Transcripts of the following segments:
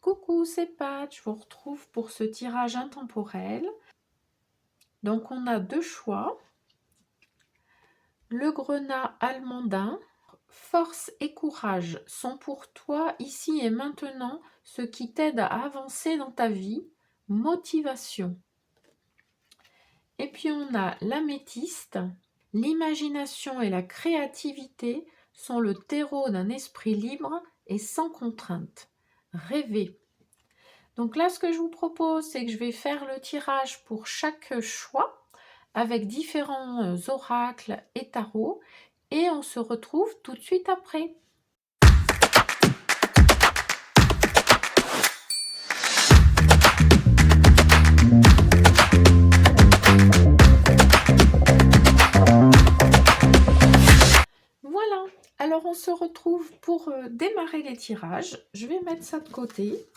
Coucou, c'est Pat, je vous retrouve pour ce tirage intemporel. Donc on a deux choix. Le grenat almandin, force et courage sont pour toi ici et maintenant ce qui t'aide à avancer dans ta vie, motivation. Et puis on a l'améthyste, l'imagination et la créativité sont le terreau d'un esprit libre et sans contrainte. Rêver. Donc là, ce que je vous propose, c'est que je vais faire le tirage pour chaque choix avec différents oracles et tarots et on se retrouve tout de suite après. Voilà, alors on se retrouve pour démarrer les tirages. Je vais mettre ça de côté.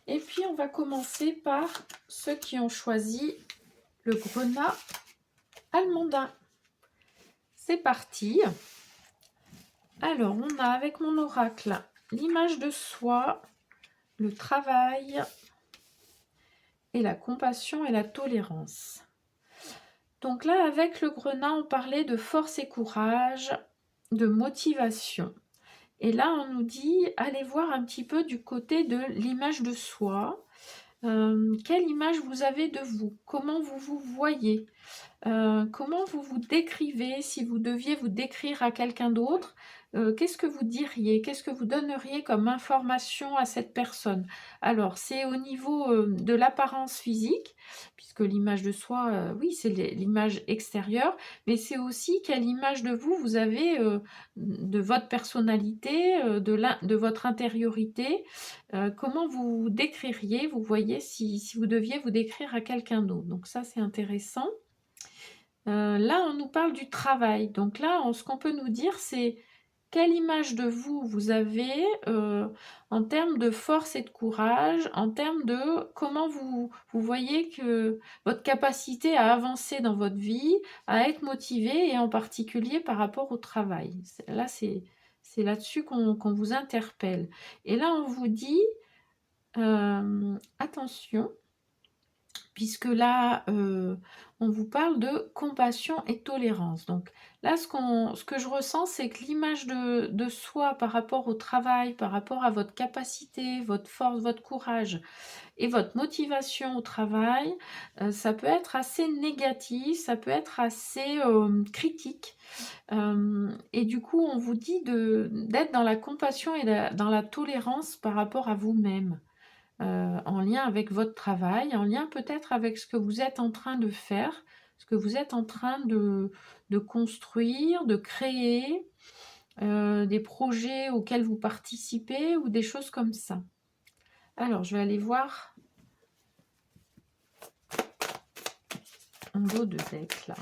Et puis on va commencer par ceux qui ont choisi le grenat almandin. C'est parti. Alors on a avec mon oracle l'image de soi, le travail et la compassion et la tolérance. Donc là avec le grenat on parlait de force et courage, de motivation. Et là on nous dit allez voir un petit peu du côté de l'image de soi. Quelle image vous avez de vous? Comment vous vous voyez? Comment vous vous décrivez? Si vous deviez vous décrire à quelqu'un d'autre, qu'est-ce que vous diriez? Qu'est-ce que vous donneriez comme information à cette personne? Alors, c'est au niveau de l'apparence physique, puisque l'image de soi, oui, c'est l'image extérieure, mais c'est aussi quelle image de vous vous avez de votre personnalité, de votre intériorité. Comment vous vous décririez? Vous voyez si vous deviez vous décrire à quelqu'un d'autre. Donc ça, c'est intéressant. Là, on nous parle du travail. Donc là, ce qu'on peut nous dire, c'est quelle image de vous vous avez en termes de force et de courage, en termes de comment vous voyez que votre capacité à avancer dans votre vie, à être motivé et en particulier par rapport au travail. Là, c'est là-dessus qu'on vous interpelle. Et là, on vous dit, attention, puisque là, on vous parle de compassion et tolérance. Donc là, ce que je ressens, c'est que l'image de soi par rapport au travail, par rapport à votre capacité, votre force, votre courage et votre motivation au travail, ça peut être assez négatif, ça peut être assez critique. Et du coup, on vous dit d'être dans la compassion et dans la tolérance par rapport à vous-même. En lien avec votre travail, en lien peut-être avec ce que vous êtes en train de faire, ce que vous êtes en train de construire, de créer, des projets auxquels vous participez ou des choses comme ça. Alors, je vais aller voir en dos de deck là.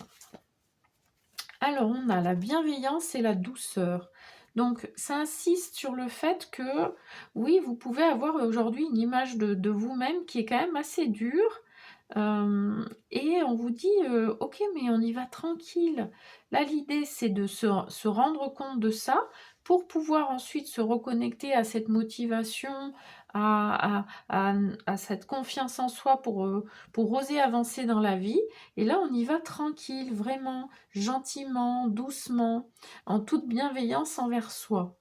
Alors, on a la bienveillance et la douceur. Donc, ça insiste sur le fait que, oui, vous pouvez avoir aujourd'hui une image de vous-même qui est quand même assez dure. Et on vous dit, ok, mais on y va tranquille. Là, l'idée, c'est de se rendre compte de ça pour pouvoir ensuite se reconnecter à cette motivation, à cette confiance en soi pour oser avancer dans la vie. Et là, on y va tranquille, vraiment, gentiment, doucement, en toute bienveillance envers soi.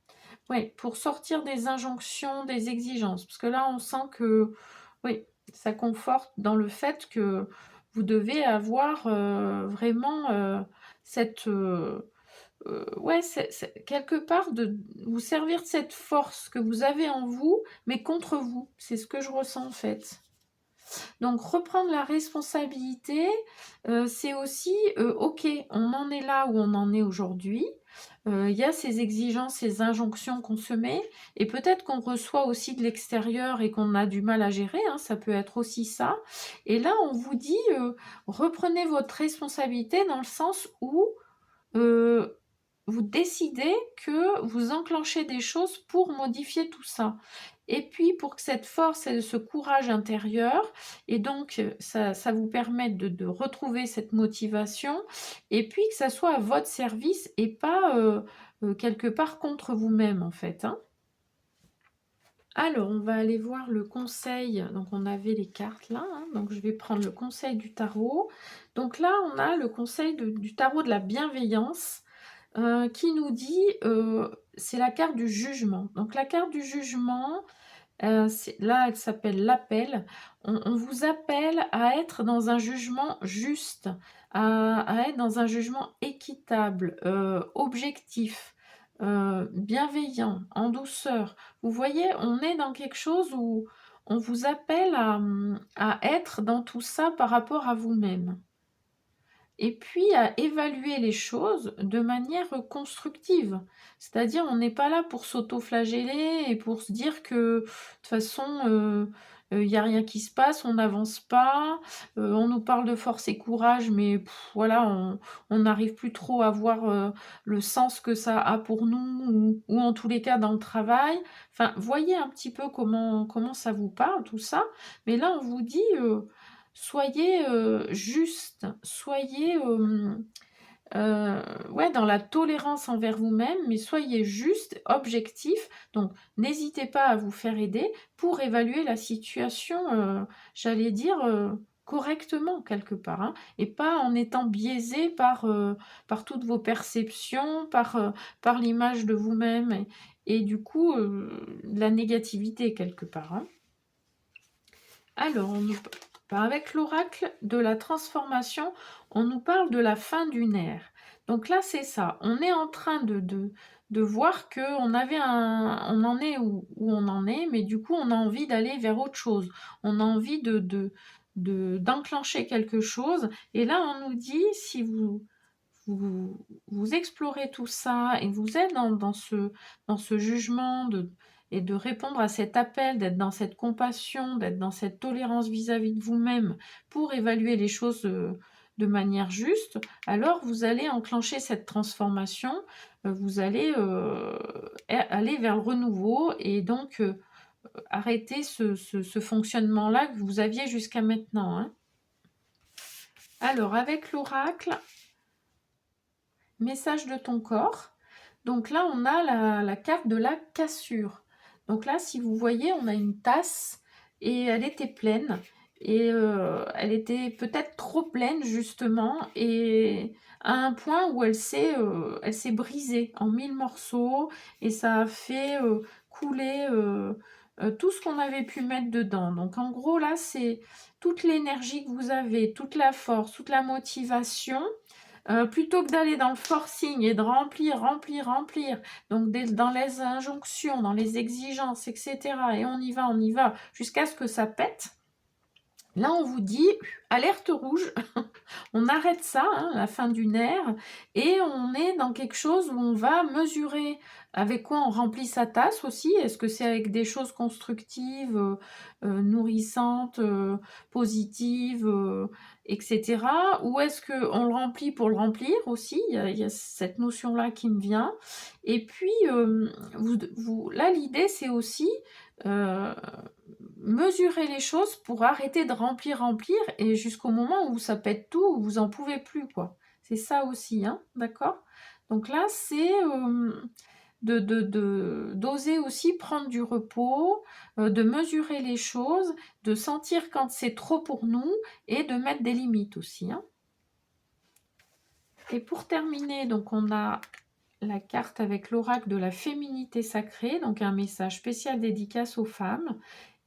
Oui, pour sortir des injonctions, des exigences. Parce que là, on sent que, oui, ça conforte dans le fait que vous devez avoir vraiment cette... ouais, quelque part de vous servir de cette force que vous avez en vous, mais contre vous. C'est ce que je ressens en fait. Donc reprendre la responsabilité, c'est aussi, ok, on en est là où on en est aujourd'hui. Il y a ces exigences, ces injonctions qu'on se met, et peut-être qu'on reçoit aussi de l'extérieur et qu'on a du mal à gérer, hein, ça peut être aussi ça. Et là, on vous dit, reprenez votre responsabilité dans le sens où vous décidez que vous enclenchez des choses pour modifier tout ça. Et puis, pour que cette force et ce courage intérieur, et donc ça vous permette de retrouver cette motivation, et puis que ça soit à votre service et pas quelque part contre vous-même, en fait. Hein. Alors, on va aller voir le conseil. Donc, on avait les cartes là, hein. Donc, je vais prendre le conseil du tarot. Donc là, on a le conseil du tarot de la bienveillance qui nous dit, c'est la carte du jugement. Donc, la carte du jugement, là, elle s'appelle l'appel. On vous appelle à être dans un jugement juste, à être dans un jugement équitable, objectif, bienveillant, en douceur. Vous voyez, on est dans quelque chose où on vous appelle à être dans tout ça par rapport à vous-même. Et puis à évaluer les choses de manière constructive. C'est-à-dire, on n'est pas là pour s'auto-flageller et pour se dire que de toute façon, il n'y a rien qui se passe, on n'avance pas, on nous parle de force et courage, mais voilà, on n'arrive plus trop à voir le sens que ça a pour nous, ou en tous les cas dans le travail. Enfin, voyez un petit peu comment ça vous parle, tout ça. Mais là, on vous dit, soyez juste, soyez ouais, dans la tolérance envers vous-même, mais soyez juste, objectif. Donc, n'hésitez pas à vous faire aider pour évaluer la situation, j'allais dire, correctement quelque part, hein, et pas en étant biaisé par toutes vos perceptions, par l'image de vous-même, et du coup, la négativité quelque part, hein. Alors, avec l'oracle de la transformation, on nous parle de la fin d'une ère. Donc là, c'est ça. On est en train de voir qu'on on en est où on en est, mais du coup, on a envie d'aller vers autre chose. On a envie d'enclencher quelque chose. Et là, on nous dit, si vous explorez tout ça et vous êtes dans ce jugement et de répondre à cet appel, d'être dans cette compassion, d'être dans cette tolérance vis-à-vis de vous-même pour évaluer les choses de manière juste, alors vous allez enclencher cette transformation, vous allez aller vers le renouveau et donc arrêter ce fonctionnement-là que vous aviez jusqu'à maintenant, hein. Alors, avec l'oracle, message de ton corps. Donc là, on a la carte de la cassure. Donc là, si vous voyez, on a une tasse et elle était pleine. Et elle était peut-être trop pleine, justement, et à un point où elle s'est brisée en 1000 morceaux et ça a fait couler tout ce qu'on avait pu mettre dedans. Donc en gros, là, c'est toute l'énergie que vous avez, toute la force, toute la motivation. Plutôt que d'aller dans le forcing et de remplir, remplir, remplir, donc dans les injonctions, dans les exigences, etc. Et on y va, jusqu'à ce que ça pète. Là, on vous dit, alerte rouge, on arrête ça, hein, la fin d'une ère, et on est dans quelque chose où on va mesurer avec quoi on remplit sa tasse aussi. Est-ce que c'est avec des choses constructives, nourrissantes, positives, etc. Ou est-ce qu'on le remplit pour le remplir aussi? Il y a cette notion-là qui me vient. Et puis, là, l'idée, c'est aussi mesurer les choses pour arrêter de remplir, remplir, et jusqu'au moment où ça pète tout, où vous en pouvez plus, quoi. C'est ça aussi, hein, d'accord? Donc là, c'est d'oser aussi prendre du repos, de mesurer les choses, de sentir quand c'est trop pour nous, et de mettre des limites aussi, hein. Et pour terminer, donc on a la carte avec l'oracle de la féminité sacrée, donc un message spécial dédicace aux femmes.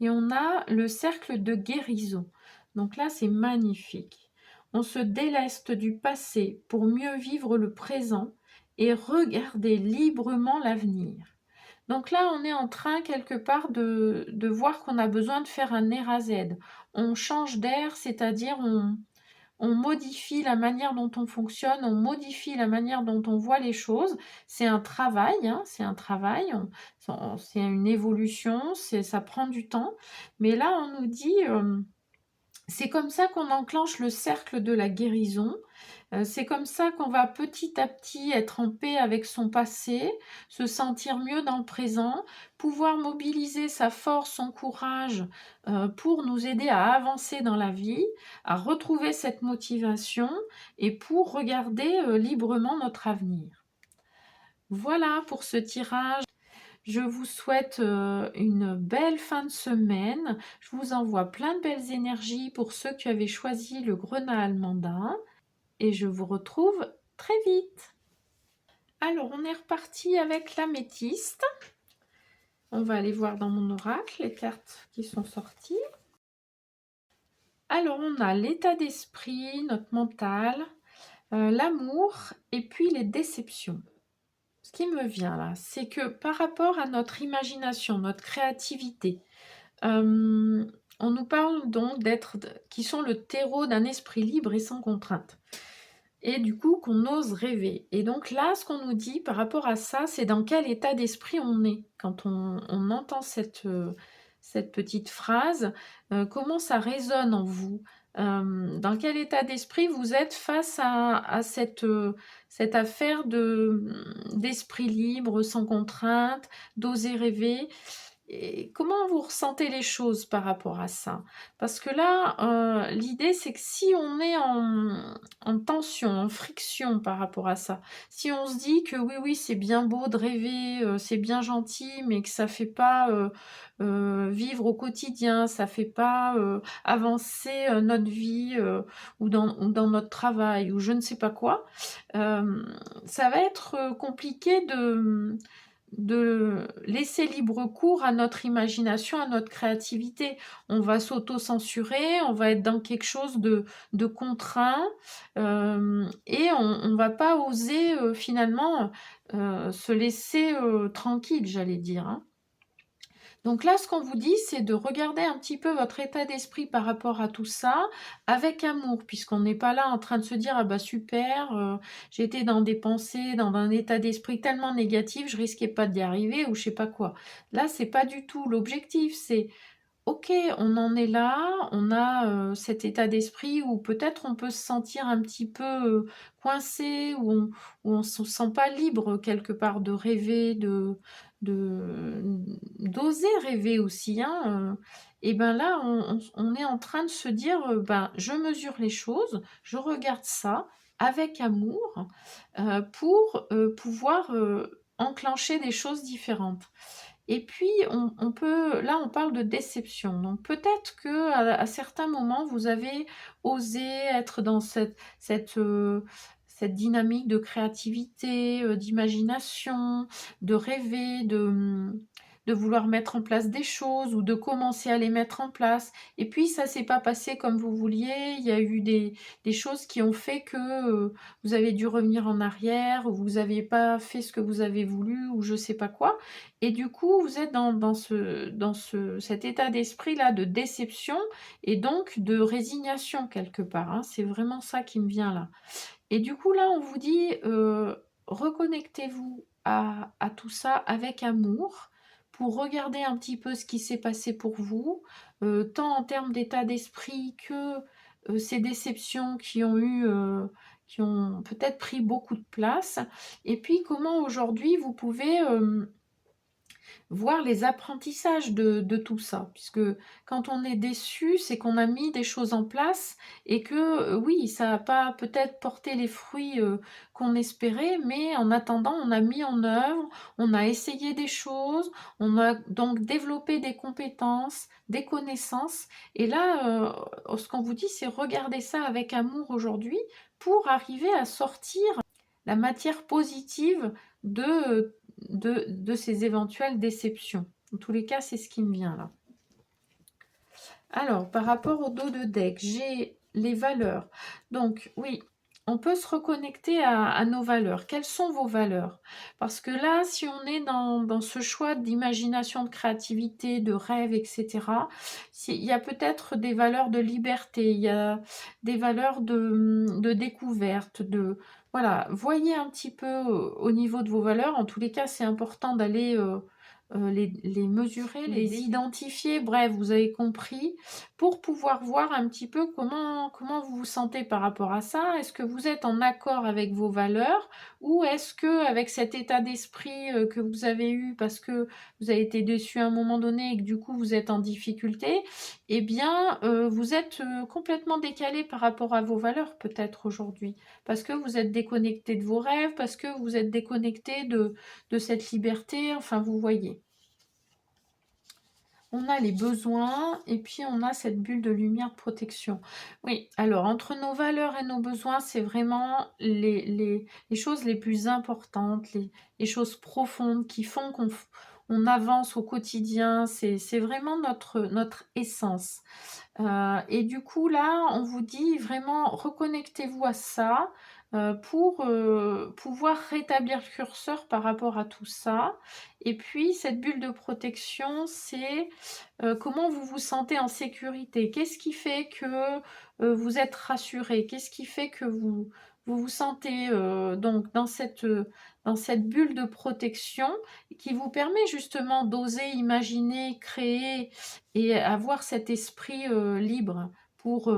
Et on a le cercle de guérison. Donc là, c'est magnifique. On se déleste du passé pour mieux vivre le présent et regarder librement l'avenir. Donc là, on est en train quelque part de voir qu'on a besoin de faire un R à Z. On change d'air, c'est-à-dire on modifie la manière dont on fonctionne, on modifie la manière dont on voit les choses. C'est un travail, hein, c'est un travail, c'est une évolution, ça prend du temps. Mais là, on nous dit, c'est comme ça qu'on enclenche le cercle de la guérison. C'est comme ça qu'on va petit à petit être en paix avec son passé, se sentir mieux dans le présent, pouvoir mobiliser sa force, son courage pour nous aider à avancer dans la vie, à retrouver cette motivation et pour regarder librement notre avenir. Voilà pour ce tirage. Je vous souhaite une belle fin de semaine. Je vous envoie plein de belles énergies pour ceux qui avaient choisi le grenat almandin. Et je vous retrouve très vite. Alors, on est reparti avec l'améthyste. On va aller voir dans mon oracle les cartes qui sont sorties. Alors, on a l'état d'esprit, notre mental, l'amour et puis les déceptions. Ce qui me vient là, c'est que par rapport à notre imagination, notre créativité, on nous parle donc qui sont le terreau d'un esprit libre et sans contrainte. Et du coup, qu'on ose rêver. Et donc là, ce qu'on nous dit par rapport à ça, c'est dans quel état d'esprit on est. Quand on entend cette petite phrase, comment ça résonne en vous. Dans quel état d'esprit vous êtes face à cette affaire d'esprit libre, sans contrainte, d'oser rêver. Et comment vous ressentez les choses par rapport à ça? Parce que là, l'idée, c'est que si on est en tension, en friction par rapport à ça, si on se dit que oui, oui, c'est bien beau de rêver, c'est bien gentil, mais que ça fait pas vivre au quotidien, ça fait pas avancer notre vie ou dans notre travail ou je ne sais pas quoi, ça va être compliqué de laisser libre cours à notre imagination, à notre créativité. On va s'auto-censurer, on va être dans quelque chose de contraint et on ne va pas oser finalement se laisser tranquille, j'allais dire. Hein. Donc là, ce qu'on vous dit, c'est de regarder un petit peu votre état d'esprit par rapport à tout ça, avec amour, puisqu'on n'est pas là en train de se dire « Ah bah super, j'étais dans des pensées, dans un état d'esprit tellement négatif, je risquais pas d'y arriver » ou je sais pas quoi. Là, c'est pas du tout l'objectif, c'est OK, on en est là, on a cet état d'esprit où peut-être on peut se sentir un petit peu coincé, où on se sent pas libre quelque part de rêver, d'oser rêver aussi. Hein, et ben là, on est en train de se dire, ben, je mesure les choses, je regarde ça avec amour pour pouvoir enclencher des choses différentes. Et puis, on peut, là, on parle de déception. Donc, peut-être que à certains moments, vous avez osé être dans cette dynamique de créativité, d'imagination, de rêver, de vouloir mettre en place des choses ou de commencer à les mettre en place. Et puis, ça s'est pas passé comme vous vouliez. Il y a eu des choses qui ont fait que vous avez dû revenir en arrière, ou vous n'avez pas fait ce que vous avez voulu, ou je sais pas quoi. Et du coup, vous êtes dans cet état d'esprit-là de déception et donc de résignation quelque part. Hein. C'est vraiment ça qui me vient là. Et du coup, là, on vous dit, reconnectez-vous à tout ça avec amour pour regarder un petit peu ce qui s'est passé pour vous, tant en termes d'état d'esprit que ces déceptions qui ont peut-être pris beaucoup de place. Et puis, comment aujourd'hui vous pouvez voir les apprentissages de tout ça. Puisque quand on est déçu, c'est qu'on a mis des choses en place et que oui, ça n'a pas peut-être porté les fruits qu'on espérait, mais en attendant, on a mis en œuvre, on a essayé des choses, on a donc développé des compétences, des connaissances. Et là, ce qu'on vous dit, c'est regarder ça avec amour aujourd'hui pour arriver à sortir la matière positive de ces éventuelles déceptions. En tous les cas, c'est ce qui me vient là. Alors, par rapport au dos de deck, j'ai les valeurs. Donc, oui, on peut se reconnecter à nos valeurs. Quelles sont vos valeurs? Parce que là, si on est dans ce choix d'imagination, de créativité, de rêve, etc., il y a peut-être des valeurs de liberté, il y a des valeurs de découverte, voilà, voyez un petit peu au niveau de vos valeurs. En tous les cas, c'est important d'aller les mesurer, les identifier, bref, vous avez compris, pour pouvoir voir un petit peu comment vous vous sentez par rapport à ça. Est-ce que vous êtes en accord avec vos valeurs ou est-ce que avec cet état d'esprit que vous avez eu parce que vous avez été déçu à un moment donné et que du coup vous êtes en difficulté, eh bien vous êtes complètement décalé par rapport à vos valeurs peut-être aujourd'hui, parce que vous êtes déconnecté de vos rêves, parce que vous êtes déconnecté de cette liberté, enfin vous voyez. On a les besoins et puis on a cette bulle de lumière de protection. Oui, alors entre nos valeurs et nos besoins, c'est vraiment les choses les plus importantes, les choses profondes qui font qu'on avance au quotidien. C'est vraiment notre essence. Et du coup, là, on vous dit vraiment reconnectez-vous à ça pour pouvoir rétablir le curseur par rapport à tout ça. Et puis, cette bulle de protection, c'est comment vous vous sentez en sécurité. Qu'est-ce qui fait que vous êtes rassuré? Qu'est-ce qui fait que vous sentez donc dans cette bulle de protection qui vous permet justement d'oser imaginer, créer et avoir cet esprit libre pour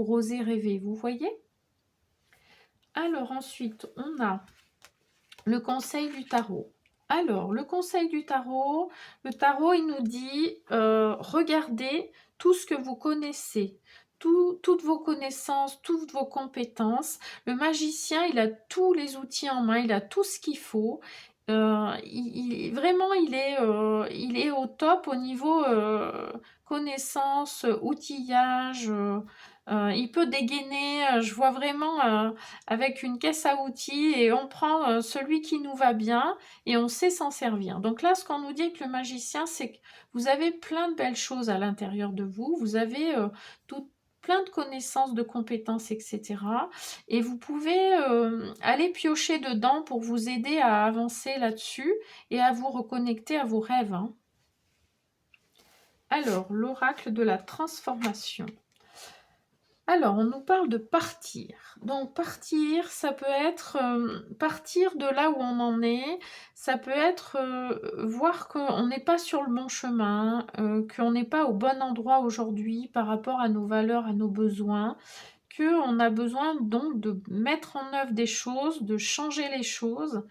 oser rêver, vous voyez? Alors ensuite, on a le conseil du tarot. Alors, le conseil du tarot, le tarot, il nous dit, regardez tout ce que vous connaissez, toutes vos connaissances, toutes vos compétences. Le magicien, il a tous les outils en main, il a tout ce qu'il faut. Vraiment, il est au top au niveau connaissances, outillage. Il peut dégainer, je vois vraiment avec une caisse à outils et on prend celui qui nous va bien et on sait s'en servir. Donc là, ce qu'on nous dit avec le magicien, c'est que vous avez plein de belles choses à l'intérieur de vous, vous avez plein de connaissances, de compétences, etc. Et vous pouvez aller piocher dedans pour vous aider à avancer là-dessus et à vous reconnecter à vos rêves, hein. Alors, l'oracle de la transformation. Alors, on nous parle de partir. Donc, partir, ça peut être partir de là où on en est. Ça peut être voir qu'on n'est pas sur le bon chemin, qu'on n'est pas au bon endroit aujourd'hui par rapport à nos valeurs, à nos besoins, qu'on a besoin donc de mettre en œuvre des choses, de changer les choses.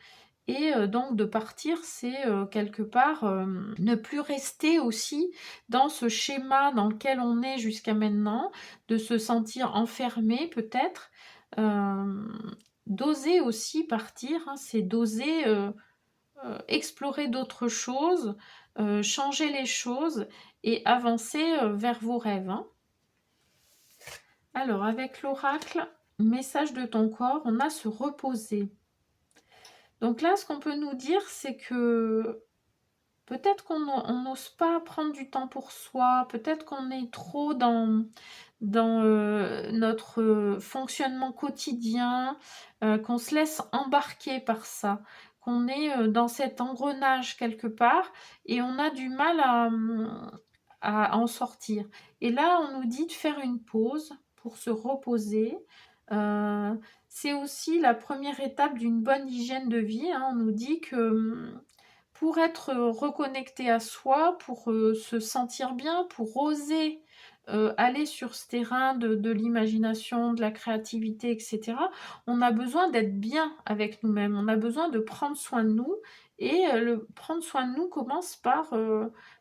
Et donc de partir, c'est quelque part ne plus rester aussi dans ce schéma dans lequel on est jusqu'à maintenant, de se sentir enfermé peut-être, d'oser aussi partir, hein, c'est d'oser explorer d'autres choses, changer les choses et avancer vers vos rêves, hein. Alors avec l'oracle, message de ton corps, on a se reposer. Donc là, ce qu'on peut nous dire, c'est que peut-être qu'on n'ose pas prendre du temps pour soi, peut-être qu'on est trop dans notre fonctionnement quotidien, qu'on se laisse embarquer par ça, qu'on est dans cet engrenage quelque part et on a du mal à en sortir. Et là, on nous dit de faire une pause pour se reposer. C'est aussi la première étape d'une bonne hygiène de vie, hein. On nous dit que pour être reconnecté à soi, pour se sentir bien, pour oser aller sur ce terrain de l'imagination, de la créativité, etc., on a besoin d'être bien avec nous-mêmes, on a besoin de prendre soin de nous, et prendre soin de nous commence par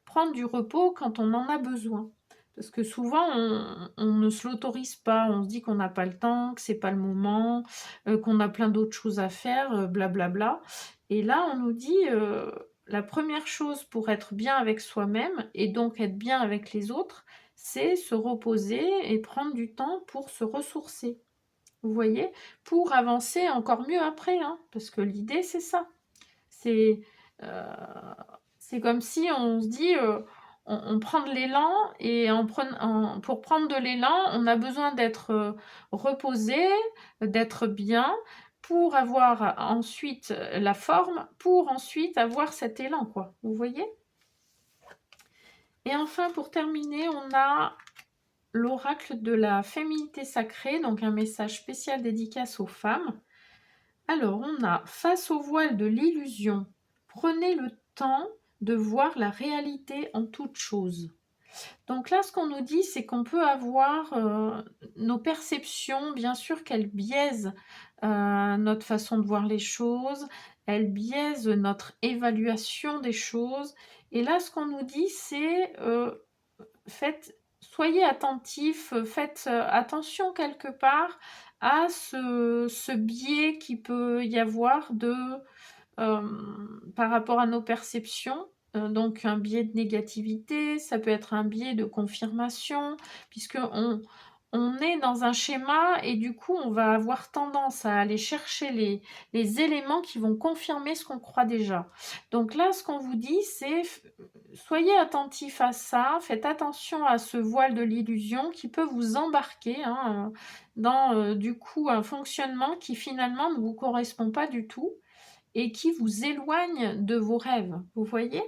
prendre du repos quand on en a besoin. Parce que souvent, on ne se l'autorise pas, on se dit qu'on n'a pas le temps, que c'est pas le moment, qu'on a plein d'autres choses à faire, blablabla. Et là, on nous dit, la première chose pour être bien avec soi-même, et donc être bien avec les autres, c'est se reposer et prendre du temps pour se ressourcer. Vous voyez? Pour avancer encore mieux après, hein, parce que l'idée, c'est ça. C'est comme si on se dit, on prend de l'élan, et pour prendre de l'élan, on a besoin d'être reposé, d'être bien, pour avoir ensuite la forme, pour ensuite avoir cet élan, quoi. Vous voyez? Et enfin, pour terminer, on a l'oracle de la féminité sacrée, donc un message spécial dédicace aux femmes. Alors, on a face au voile de l'illusion, prenez le temps de voir la réalité en toute chose. Donc là, ce qu'on nous dit, c'est qu'on peut avoir nos perceptions, bien sûr qu'elles biaisent notre façon de voir les choses, elles biaisent notre évaluation des choses. Et là, ce qu'on nous dit, c'est soyez attentifs, faites attention quelque part à ce biais qui peut y avoir par rapport à nos perceptions. Donc un biais de négativité, ça peut être un biais de confirmation, puisque on est dans un schéma et du coup on va avoir tendance à aller chercher les éléments qui vont confirmer ce qu'on croit déjà. Donc là, ce qu'on vous dit, c'est soyez attentifs à ça, faites attention à ce voile de l'illusion qui peut vous embarquer dans du coup un fonctionnement qui finalement ne vous correspond pas du tout et qui vous éloigne de vos rêves, vous voyez?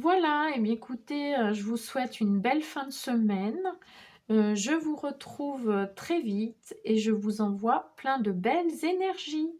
Voilà, et bien écoutez, je vous souhaite une belle fin de semaine. Je vous retrouve très vite et je vous envoie plein de belles énergies.